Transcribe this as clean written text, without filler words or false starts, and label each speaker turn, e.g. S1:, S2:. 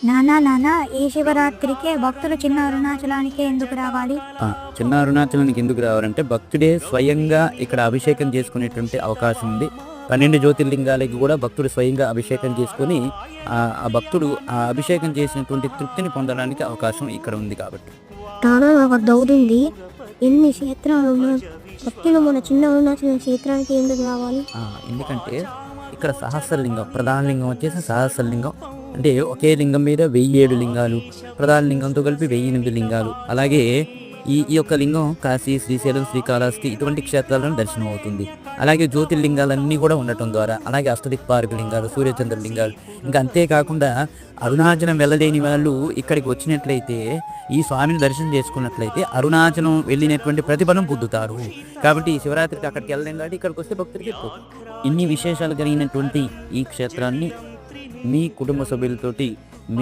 S1: నానా నానా ఈ శివరాత్రికే భక్తులు చిన్న అరుణాచలానికే ఎందుకు రావాలి?
S2: చిన్న అరుణాచలానికి ఎందుకు రావాలంటే భక్తుడే స్వయంగా ఇక్కడ అభిషేకం చేసుకునేటువంటి అవకాశం ఉంది. 12 జ్యోతిర్లింగాలకి కూడా భక్తుడు స్వయంగా అభిషేకం చేసుకొని ఆ భక్తుడు ఆ అభిషేకం చేసినటువంటి తృప్తిని పొందడానికి అవకాశం ఇక్కడ ఉంది కాబట్టి.
S1: నానా నాకు డౌట్ ఉంది. ఎన్ని క్షేత్రాలు ఉన్నాయి, భక్తులు మన చిన్న అరుణాచలం క్షేత్రానికి ఎందుకు రావాలి?
S2: ఎందుకంటే ఇక్కడ సహస్రలింగం, ప్రధాన లింగం వచ్చేసి సహస్రలింగం. అంటే ఒకే లింగం మీద 1007 లింగాలు, ప్రధాన లింగంతో కలిపి 1008 లింగాలు. అలాగే ఈ యొక్క లింగం కాశీ, శ్రీశైలం, శ్రీకాళహస్తి ఇటువంటి క్షేత్రాలను దర్శనం అవుతుంది. అలాగే జ్యోతిర్లింగాలన్నీ కూడా ఉండటం ద్వారా, అలాగే అష్టదిక్పారక లింగాలు, సూర్యచంద్ర లింగాలు, ఇంకా అంతేకాకుండా అరుణాచలం వెళ్ళలేని వాళ్ళు ఇక్కడికి వచ్చినట్లయితే, ఈ స్వామిని దర్శనం చేసుకున్నట్లయితే అరుణాచలం వెళ్ళినటువంటి ప్రతిఫలం పొందుతారు. కాబట్టి ఈ శివరాత్రికి అక్కడికి వెళ్ళలేం కాబట్టి ఇక్కడికి వస్తే భక్తులకి ఇన్ని విశేషాలు కలిగినటువంటి ఈ క్షేత్రాన్ని మీ కుటుంబ సభ్యులతోటి